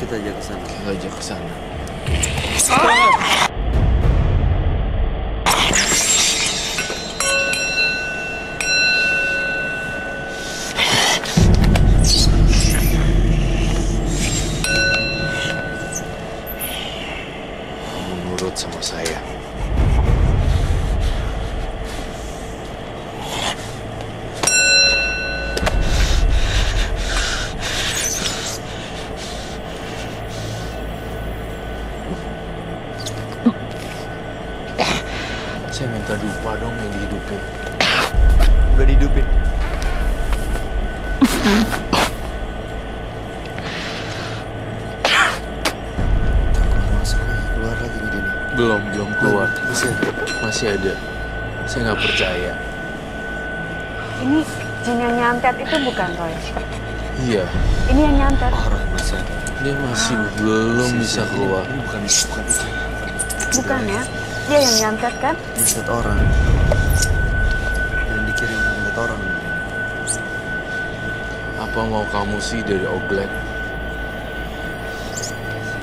kita ajak ke sana. Kita ajak ke sana. Kamu nurut sama saya. Saya minta dupa dong yang dihidupin. Udah dihidupin. Keluar lagi nih Denny. Belum keluar. Masih ada. Masih ada. Saya nggak percaya. Ini jin yang nyantet itu bukan, Roy? Iya, Ini yang nyantet. Orang masa. dia masih belum bisa keluar. Ini bukan itu. Bukan ya? Dia yang nyantet kan? Nyantet orang. Yang dikirim nyantet orang. Apa mau kamu sih dari Oglek?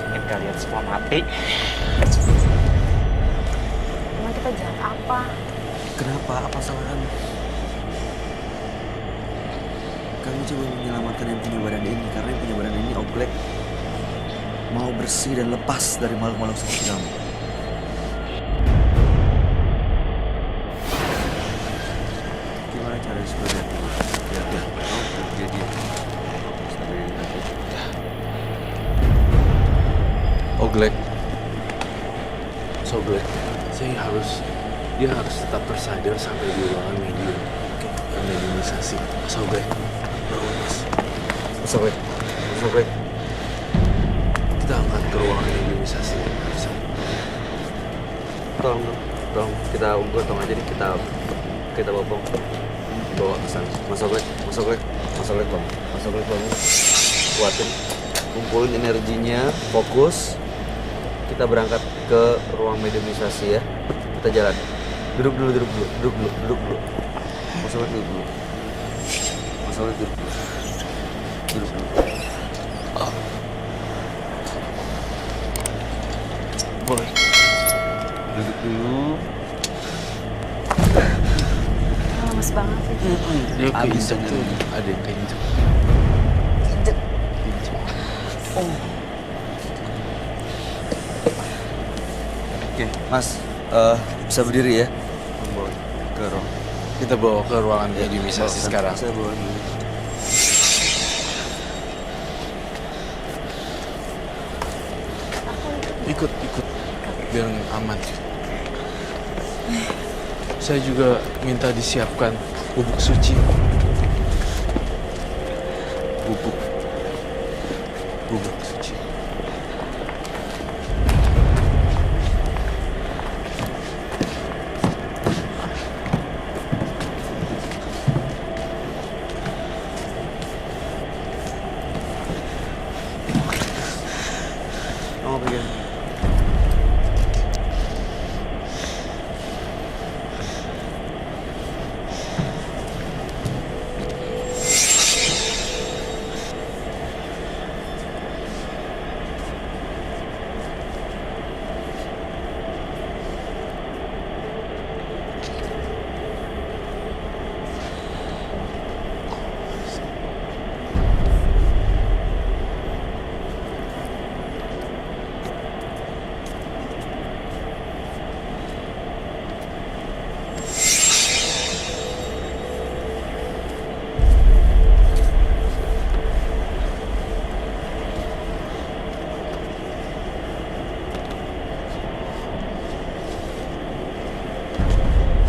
Ingin kalian semua mati. Emang kita jahat apa? Kenapa? Apa salah kami? Kami coba menyelamatkan yang punya badan ini karena yang punya badan ini Oglek mau bersih dan lepas dari makhluk-makhluk seperti kamu. Gimana cara supaya biar tahu terjadi sampai nanti. Oglek. Soglek. Dia harus tetap tersadar sampai di ruangan medium. Mediumisasi. Soglek. Bangun, Mas. Soglek. Soglek. Kita angkat ke ruangan mediumisasi. Tolong kita gotong aja nih, kita bawa ke sana. Mas Oglek bang. Kuatin, kumpulin energinya, fokus. Kita berangkat ke ruang mediumisasi ya. Kita jalan. Duduk dulu. Mas Oglek duduk dulu. Duduk dulu. Boleh. Duduk dulu. Lemes banget sih. Dia Abis keinjek tuh. energi. Ada yang keinjek. Oke, Mas, bisa berdiri ya? Bawa ke ruang. Kita bawa ke ruangan mediumisasi sekarang. Saya bawa dulu. Ikut. Biar aman. Saya juga minta disiapkan bubuk suci. Bubuk suci. Kamu pegang.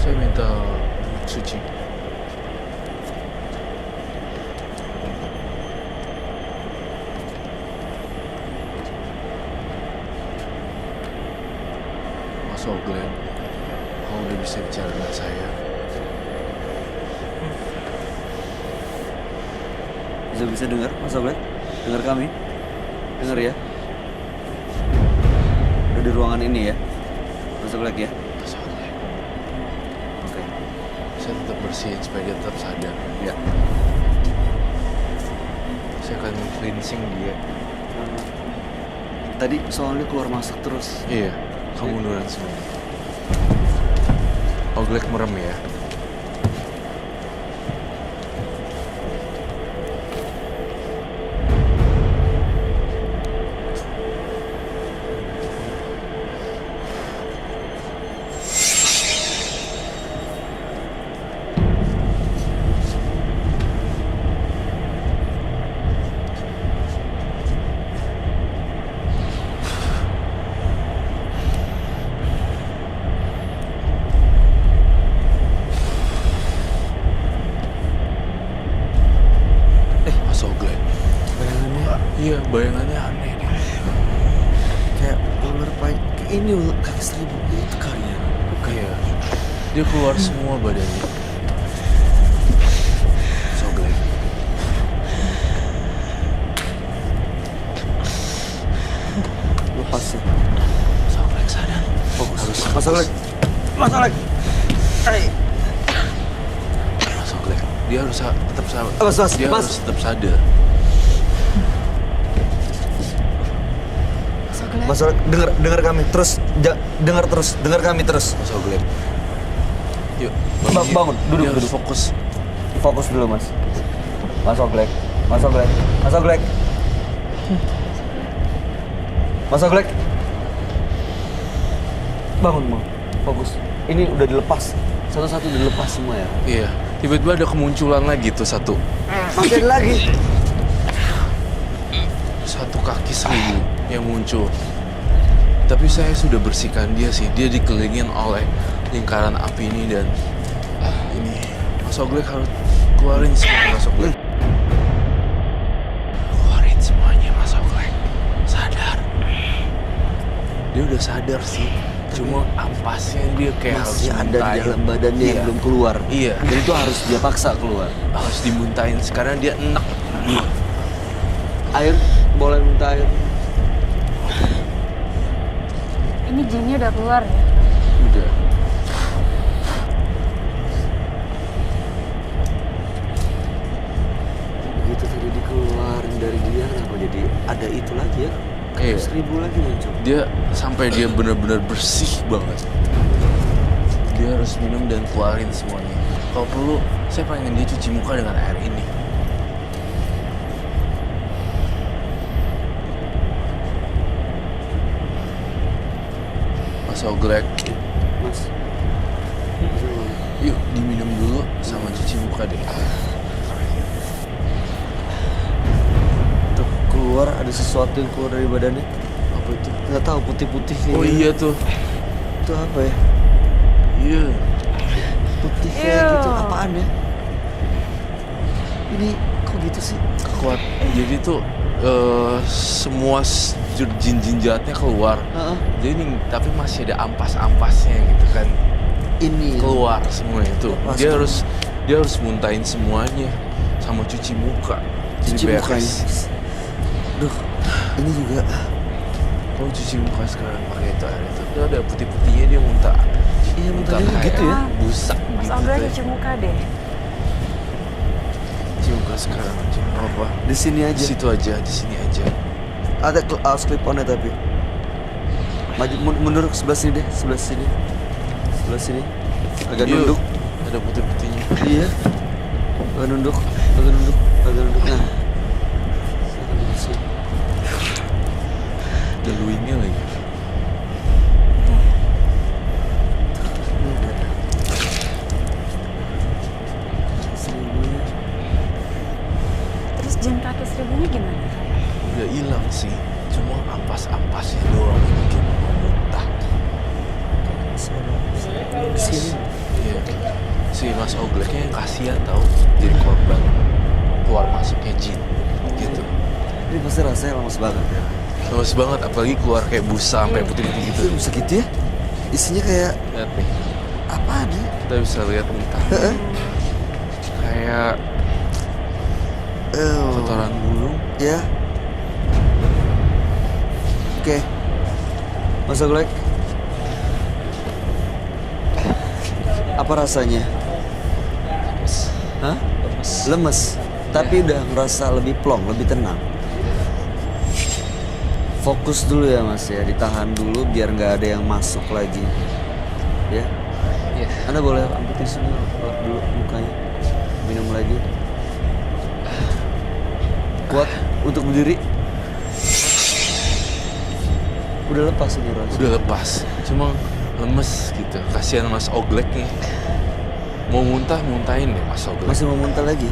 Saya minta bubuk suci. Mas Oglek, kamu udah bisa bicara dengan saya. Bisa dengar, Mas Oglek? Dengar kami? Dengar ya? Udah di ruangan ini ya? Mas Oglek ya? Mas Oglek, Oke. saya tetap bersihin supaya dia tetap sadar. Ya. Saya akan cleansing dia. Tadi soalnya keluar masuk terus. Iya, kamu munduran semua. Oglek merem ya. Mas Oglek. Bayangannya Iya, bayangannya aneh nih. kayak ular kayak ini ular kaki seribu itu kali ya. Iya, dia keluar semua badannya. Mas Oglek. Lepas ya. Mas Oglek sadar. Fokus. Harus Mas Oglek. Mas Oglek. Mas Oglek. Dia harus tetap sadar. Mas, Dia Mas. harus tetap sadar. Soglek. Mas Oglek, dengar kami terus. Dengar kami terus. Mas Oglek. Yuk, Bangun, duduk, Dia harus duduk. fokus. Fokus dulu, Mas. Mas Oglek. Mas Oglek. Mas Oglek. Mas Oglek. Bangun, Bang. Fokus. Ini udah dilepas. Satu-satu dilepas semua ya. Iya, tiba-tiba ada kemunculan lagi tuh satu. Masih ada lagi. Satu kaki seribu yang muncul. Tapi saya sudah bersihkan dia sih. Dia dikelilingin oleh lingkaran api ini dan ini Mas Oglek harus keluarin semua Mas Oglek. Keluarin semuanya Mas Oglek. Sadar. Dia udah sadar sih. Cuma ampasnya dia kayak Masih harus ada di muntahin. dalam badannya yang Iya. belum keluar. Iya. Dan itu harus dia paksa keluar. Harus dimuntahin. Sekarang dia enak. Air, boleh minta air. Ini jinnya udah keluar ya? Udah. Begitu tadi dikeluarin dari dia, kenapa jadi ada itu lagi ya? Iya. 1000 lagi muncul. Dia sampai dia benar-benar bersih banget. Dia harus minum dan keluarin semuanya. Kalau perlu, saya pengen dia cuci muka dengan air ini. Mas Oglek, Mas. yuk diminum dulu sama cuci muka deh. Tuh keluar ada sesuatu yang keluar dari badannya. Apa itu? Nggak tahu putih-putih kayak Oh gitu. iya tuh. Itu apa ya? Iya. Putih kayak Iya. gitu. Apaan ya? Ini kok gitu sih? Kuat. Jadi tuh semua jin-jin jahatnya keluar. Heeh. Jadi ini tapi masih ada ampas-ampasnya gitu kan. Ini Keluar semua itu. Lepas Dia tuh. harus muntahin semuanya sama cuci muka. Jadi cuci mukanya. beres. Duh, ini juga Kalau cuci muka sekarang pakai itu air itu ada putih-putihnya dia muntah. Iya, muntahnya kayak gitu ya. Busak Mas gitu. Oglek Teh. cuci muka deh. Cuci muka sekarang aja. Nggak apa. di sini Di aja. situ aja, di sini aja. Ada clip on-nya tapi. Maju mundur ke sebelah sini deh, sebelah sini. Sebelah sini. Agak Yuk. nunduk. Ada putih-putihnya. Iya. Agak nunduk, agak nunduk, agak nunduk. Nah. Agak nunduk sini. Ada luingnya lagi. Ini udah. Seribunya. Terus jin kaki seribunya gimana? Udah hilang sih. Cuma ampas-ampasnya doang yang bikin mau muntah. Di sini. Iya. Si Mas Ogleknya yang kasihan tahu jadi korban keluar masuknya jin gitu. Ini pasti rasanya lemes banget ya. Lemes banget apalagi keluar kayak busa sampai putih-putih gitu. Itu bisa gitu ya? Isinya kayak Lihat nih. apaan ya? Kita bisa lihat muntah. Heeh. Kayak kotoran burung. Ya. Oke. Mas Oglek. Apa rasanya? Hah? Lemes. Tapi udah ngerasa lebih plong, lebih tenang. Fokus dulu ya Mas ya, ditahan dulu biar nggak ada yang masuk lagi. Ya. Iya. Anda boleh ambil tisu lap dulu mukanya. Minum lagi. Kuat untuk berdiri. Udah lepas ini Ros. Udah lepas, cuma lemes gitu. Kasihan Mas Oglek nih. Mau muntah, muntahin deh Mas Oglek. Masih mau muntah lagi?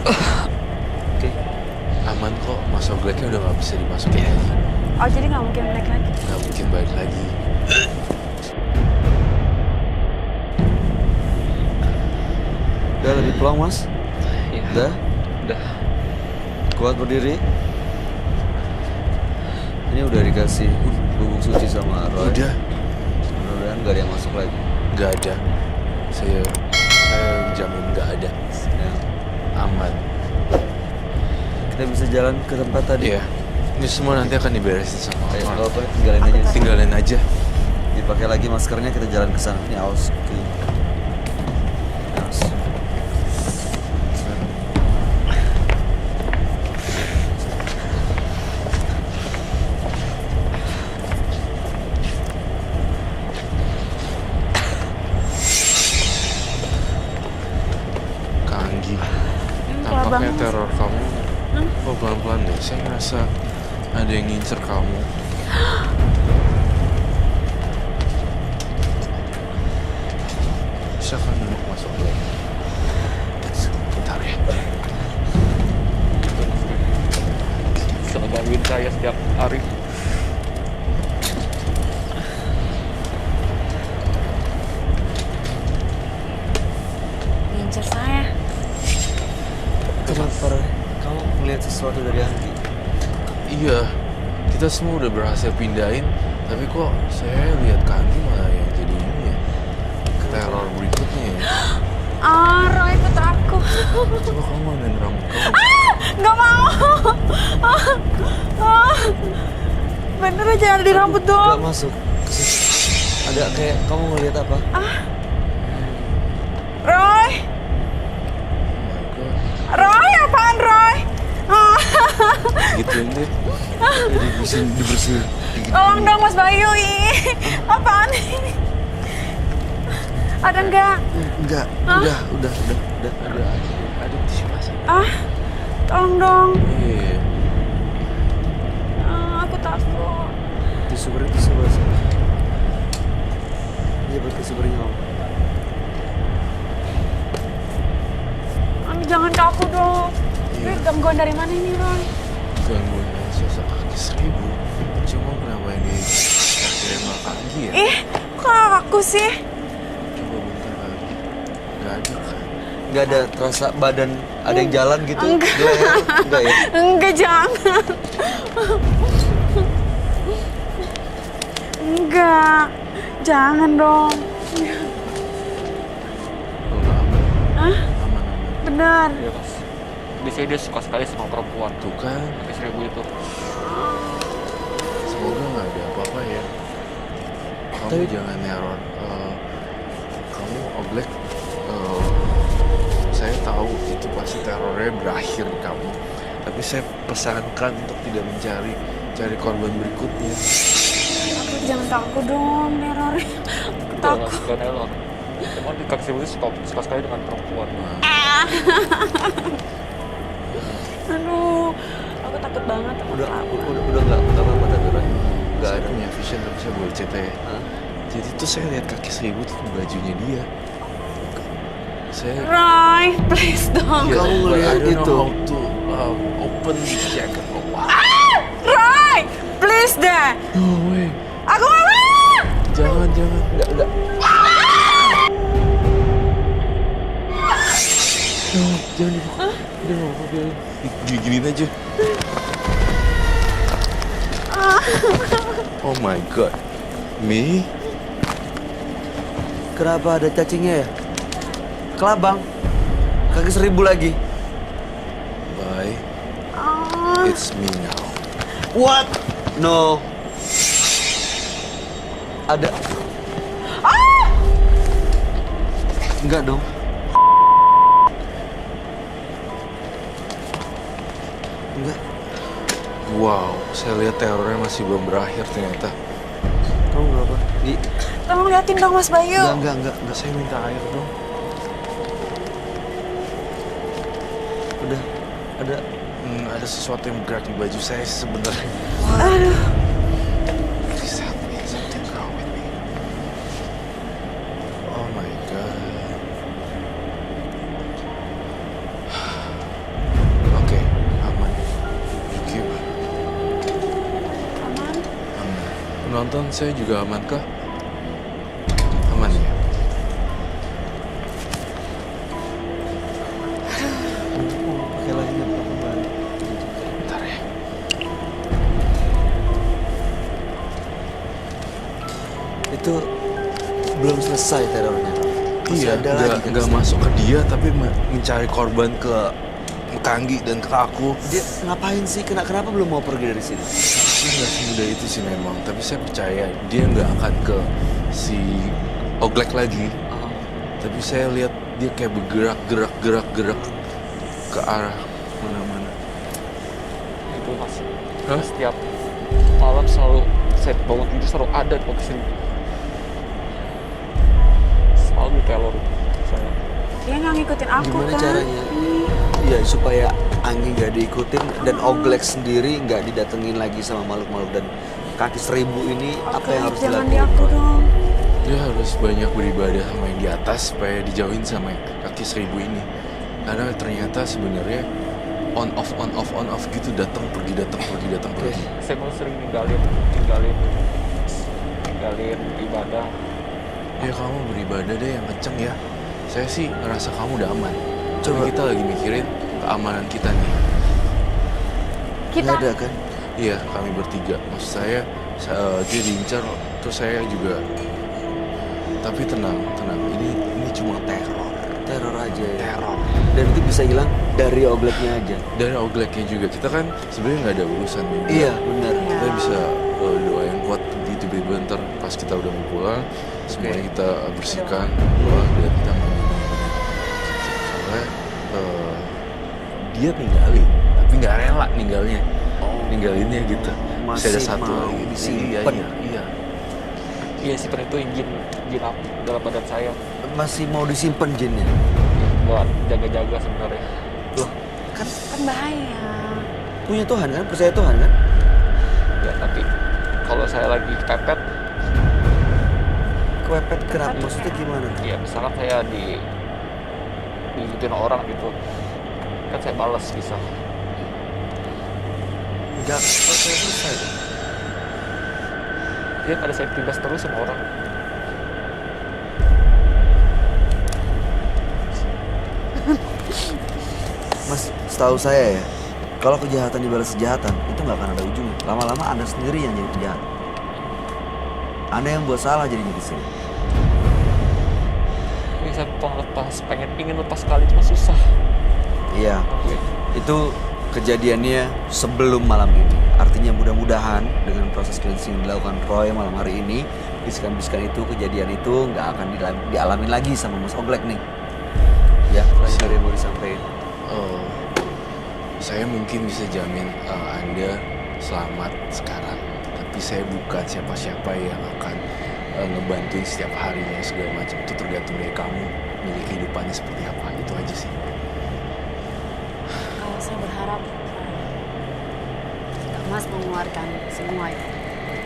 Oke. Aman kok, Mas Ogleknya udah gak bisa dimasukin lagi. Oh, jadi nggak mungkin naik lagi? Gak mungkin balik lagi. Udah lebih plong Mas? Iya. Udah? Udah. Kuat berdiri. Ini udah dikasih bubuk suci sama Roy. Udah, Mudah-mudahan gak ada yang masuk lagi. gak ada. Saya jamin gak ada. Ya. Aman. Kita bisa jalan ke tempat tadi. Iya. Ini semua nanti akan diberesin sama Ayo, orang. kalau apa, tinggalin aja. Tinggalin aja. Dipakai lagi maskernya, kita jalan ke sana. Ini aus. Oke. Aus. Kak Anggi, Kelar tampaknya banget. teror kamu kok pelan-pelan deh. Saya ngerasa ada yang ngincer kamu. Bisa kan duduk masuk dulu? Bentar ya. Selalu gangguin saya setiap hari. Ngincer saya. Kenapa, Roy? Kamu melihat sesuatu dari Anggi? Iya, kita semua udah berhasil pindahin, tapi kok saya lihat Kak Anggi malah yang jadi ini ya, teror berikutnya ya. Ah, Roy, ikut aku. Coba kamu ambil rambut kamu. Nggak mau. Bener aja ada di rambut Gak dong. masuk. Ada kayak kamu ngelihat apa? Roy, Oh my god, Roy, apaan Roy? gituin deh. Ya, dibersihin. Tolong dong Mas Bayu, ih. Apaan ini? Ada nggak? Enggak, udah. Ada tisu basah. Tolong dong. Iya. Aku takut. Tisu basah. Iya, bertisu bering kamu. Jangan ke aku dong. Iya. Ini gangguan dari mana ini Roy? Gangguan sosok kaki 1000. Cuma kenapa ini akhirnya nggak Kak Anggi ya? Ih, kok aku sih? Coba bentar Kak Anggi. Nggak ada kan? Nggak ada terasa badan ada yang jalan gitu? Enggak. Enggak ya? Enggak, jangan. Enggak. Jangan dong. Oh, nggak aman. Hah? Aman. Benar. Iya mas. Biasanya dia suka sekali sama perempuan. Tuh kan, Tapi 1000 itu. semoga nggak ada apa-apa ya. Kamu Tapi- jangan neror. Kamu Oglek, saya tahu itu pasti terornya berakhir di kamu. Tapi saya pesankan untuk tidak cari korban berikutnya. Aku jangan takut dong, terornya. Aku takut. Gak nelor. Cuma di kaki 1000 itu suka sekali dengan perempuan. Nah, Aduh, aku takut banget. Aku Udah takut. nggak apa-apa tapi Roy. Nggak saya ada. punya vision tapi saya boleh cerita ya. Hah? Jadi tuh saya lihat kaki 1000 tuh bajunya dia. Saya Roy, please dong. Kamu ngeliat I don't itu? know how to open the jacket. Oh, wow. Roy, please deh. No way. Aku nggak mau. Jangan. Nggak. Jangan dibuka. Udah nggak apa-apa, biarin. Giniin aja. Oh my god. Me? Kenapa ada cacingnya ya? Kelabang. Kaki 1000 lagi. Bye. Ah, It's me now. What? No. Ada. Enggak dong. Enggak. Wow, saya lihat terornya masih belum berakhir ternyata. Kamu nggak apa? Tolong liatin dong Mas Bayu. Enggak. Saya minta air dong. Udah. Ada sesuatu yang bergerak di baju saya sebenarnya. Aduh. Please help me, something's wrong with me. Oh my god. Oke, aman. Thank you. Aman. Aman. Penonton saya juga aman kah? Aman ya? Pakai lagi nggak apa-apa balik. Bentar ya. Itu belum selesai terornya. Masih Iya, ada lagi kan? nggak masuk ke dia tapi mencari korban ke Kanggi dan ke aku. Dia ngapain sih? Kenapa belum mau pergi dari sini? Dia nggak semudah itu sih memang, tapi saya percaya dia nggak akan ke si Oglek lagi. Tapi saya lihat dia kayak bergerak ke arah mana-mana. Itu Mas. Hah? Setiap malam selalu saya bangun tidur selalu ada di posisi ini. Selalu teror saya. Dia nggak ngikutin aku Gimana kan? caranya? Iya, supaya Anggi nggak diikutin dan Oglek sendiri nggak didatengin lagi sama makhluk-makhluk dan kaki 1000 ini apa yang harus jangan dilakukan? di aku dong. Dia harus banyak beribadah sama yang di atas supaya dijauhin sama yang kaki 1000 ini. Karena ternyata sebenarnya on off gitu, datang pergi. Saya mau sering ninggalin ibadah. Ya kamu beribadah deh yang kenceng ya. Saya sih ngerasa kamu udah aman. Coba Coba. kita lagi mikirin keamanan kita nih. Kita. Nggak ada kan? Iya, kami bertiga. Maksud saya dia diincar, terus saya juga. Tapi tenang. Ini cuma Teror aja ya. teror. Dan itu bisa hilang dari Ogleknya aja. Dari Ogleknya juga. Kita kan sebenarnya nggak ada urusan nih. Iya, benar. Iya. Kita bisa doa yang kuat di tiba-tiba ntar pas kita udah mau pulang, semuanya kita bersihkan, doa dan kita mandi. Soalnya dia ninggalin, tapi nggak rela ninggalnya. Ninggalinnya gitu. Masih ada satu mau lagi. disimpan. Iya. Iya sih, itu jin dalam badan saya. Masih mau disimpan jinnya. Buat jaga-jaga sebenarnya. Loh, Kan bahaya. punya Tuhan kan? Percaya Tuhan kan? Ya tapi kalau saya lagi kepepet, Kepepet kenapa? Maksudnya gimana? ya misalkan saya diikutin orang gitu, kan saya balas bisa. Enggak selesai. Dia ada saya bebas terus sama orang. Mas, setahu saya ya, kalau kejahatan dibalas kejahatan, itu nggak akan ada ujungnya. Lama-lama Anda sendiri yang jadi penjahat. Anda yang buat salah jadinya di sini. Ini saya ingin lepas sekali cuma susah. Iya, Oke. itu kejadiannya sebelum malam ini. Artinya mudah-mudahan dengan proses cleansing yang dilakukan Roy malam hari ini, bisikan-bisikan itu, kejadian itu nggak akan dialamin lagi sama Mas Oglek nih. Ya, lain dari yang mau disampaikan. Saya mungkin bisa jamin Anda selamat sekarang, tapi saya bukan siapa-siapa yang akan ngebantuin setiap harinya segala macam. Itu tergantung dari kamu milih kehidupannya seperti apa. Itu aja sih. Kalau saya berharap Mas mengeluarkan semua ya,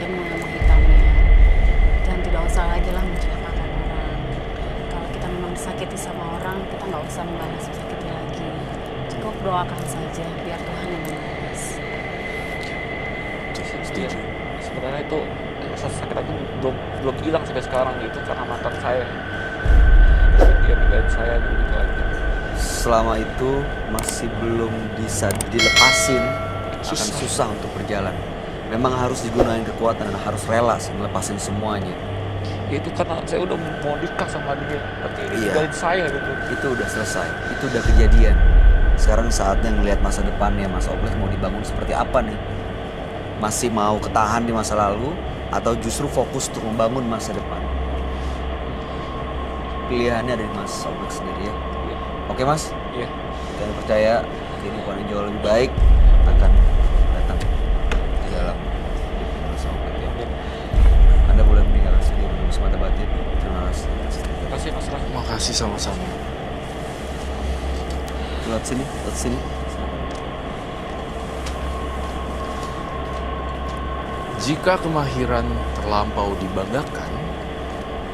ilmu hitamnya, dan tidak usah lagi lah mencelakakan orang. Kalau kita memang disakiti sama orang, kita nggak usah membalas sakitnya lagi. Cukup doakan saja biar Tuhan yang membalas. Setuju. Sebenarnya itu rasa sakit aku belum hilang sampai sekarang, itu karena mantan saya. Dia ninggalin saya gitu aja. Selama itu masih belum bisa dilepasin, akan susah untuk berjalan. Memang harus digunakan kekuatan dan harus rela sih ngelepasin semuanya. Ya itu karena saya udah mau nikah sama dia, tapi ini Iya. ninggalin saya gitu. Itu udah selesai, itu udah kejadian. Sekarang saatnya ngelihat masa depannya Mas Oglek mau dibangun seperti apa nih? Masih mau ketahan di masa lalu atau justru fokus untuk membangun masa depan? pilihannya ada di Mas Oglek sendiri ya. Iya. Oke Mas, Iya. kalian percaya kehidupan yang jauh lebih baik akan datang di dalam hidup Mas Oglek ya. Amin. Anda boleh meninggalkan studio menembus mata batin. Terima kasih. Terima kasih Mas Ray. Makasih sama-sama. Lewat sini, lewat sini. Jika kemahiran terlampau dibanggakan,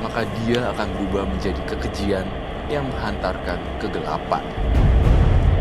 maka dia akan berubah menjadi kekejian yang menghantarkan kegelapan.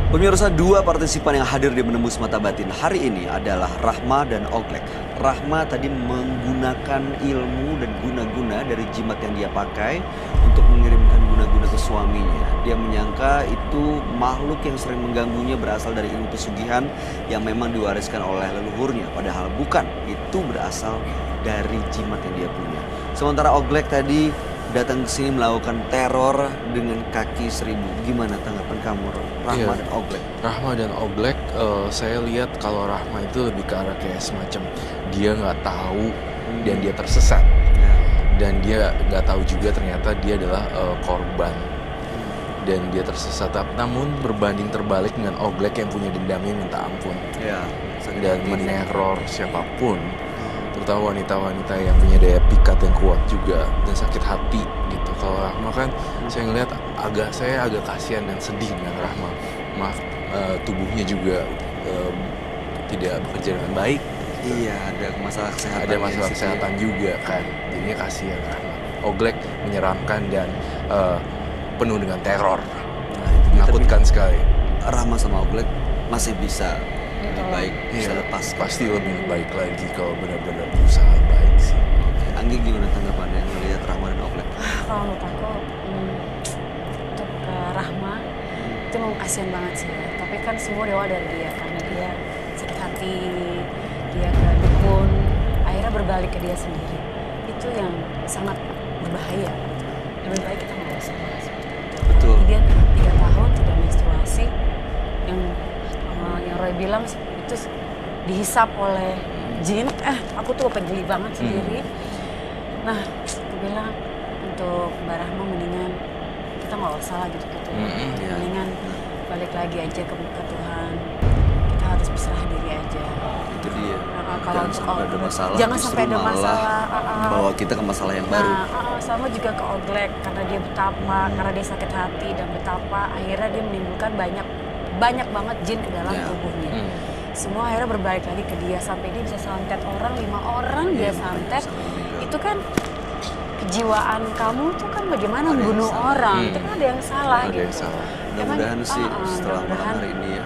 Pemirsa, dua partisipan yang hadir di Menembus Mata Batin hari ini adalah Rahma dan Oglek. Rahma tadi menggunakan ilmu dan guna-guna dari jimat yang dia pakai untuk mengirimkan guna-guna ke suaminya. Dia menyangka itu makhluk yang sering mengganggunya berasal dari ilmu pesugihan yang memang diwariskan oleh leluhurnya. Padahal bukan, itu berasal dari jimat yang dia punya. Sementara Oglek tadi datang ke sini melakukan teror dengan kaki 1000. Gimana tanggapan kamu, Rahma Iya. dan Oglek? Rahma dan Oglek, saya lihat kalau Rahma itu lebih ke arah kayak semacam dia nggak tahu dan dia tersesat. Ya. Dan dia nggak tahu juga ternyata dia adalah korban. Dan dia tersesat, namun berbanding terbalik dengan Oglek yang punya dendamnya minta ampun. Ya, sakit Dan hati. meneror siapapun, terutama wanita-wanita yang punya daya pikat yang kuat juga dan sakit hati gitu. Kalau Rahma kan saya ngeliat saya agak kasihan dan sedih dengan Rahma. Maaf, tubuhnya juga tidak bekerja dengan baik. Iya, ada masalah kesehatan. Ada masalah kesehatan juga kan, jadinya kasihan Rahma. Oglek menyeramkan dan penuh dengan teror, Nah, itu dia. menakutkan sekali. Tapi Rahma sama Oglek masih bisa lebih baik, bisa Iya, lepas. pasti lebih baik lagi kalau benar-benar berusaha baik sih. Anggi gimana tanggapannya melihat Rahma dan Oglek? Kalau menurut aku untuk Rahma itu memang kasihan banget sih ya. Tapi kan semua dewa dari dia karena dia sakit hati, dia ke dukun, akhirnya berbalik ke dia sendiri. Itu yang sangat berbahaya. Lebih baik kita nggak usah bahas. Betul. Dia 3 tahun tidak menstruasi, yang Roy bilang itu dihisap oleh jin. Aku tuh geli banget sendiri. Nah, aku bilang untuk Mbak Rahma mendingan kita nggak usah lah gitu-gitu. Iya. Mendingan balik lagi aja ke Tuhan. Kita harus berserah diri aja. Itu dia. Kalau Jangan untuk sampai ada Oglek, masalah. jangan justru sampai ada malah masalah. membawa kita ke masalah yang baru. Nah, sama juga ke Oglek karena dia betapa, karena dia sakit hati dan betapa akhirnya dia menimbulkan banyak banget jin ke dalam Ya. tubuhnya. Semua akhirnya berbalik lagi ke dia sampai dia bisa santet orang 5 orang dia Iya, santet. sampai meninggal. Itu kan kejiwaan kamu tuh kan bagaimana Ada yang membunuh salah. orang. Itu kan ada yang salah Ada gitu. yang salah. Mudah-mudahan sih setelah malam mudah-mudahan. hari ini ya.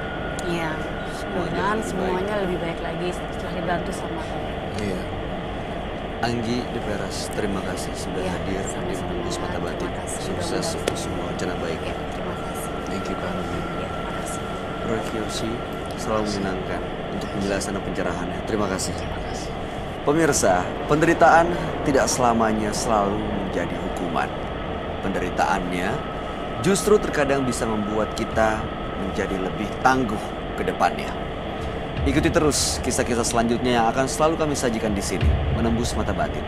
Iya. Mudah-mudahan semuanya lebih baik lagi setelah dibantu sama Allah. Iya. Anggi De Peras, terima kasih sudah Iya, hadir di sama-sama. Menembus Mata Batin. Terima kasih. Sukses Mudah-mudahan. untuk semua rencana baik. Ya, terima kasih. Thank you Kak. Ya, terima kasih. Roy Kiyoshi selalu menyenangkan untuk penjelasan dan pencerahannya. Terima kasih. Terima kasih. Pemirsa, penderitaan tidak selamanya selalu menjadi hukuman. Penderitaannya justru terkadang bisa membuat kita menjadi lebih tangguh ke depannya. Ikuti terus kisah-kisah selanjutnya yang akan selalu kami sajikan di sini, Menembus Mata Batin.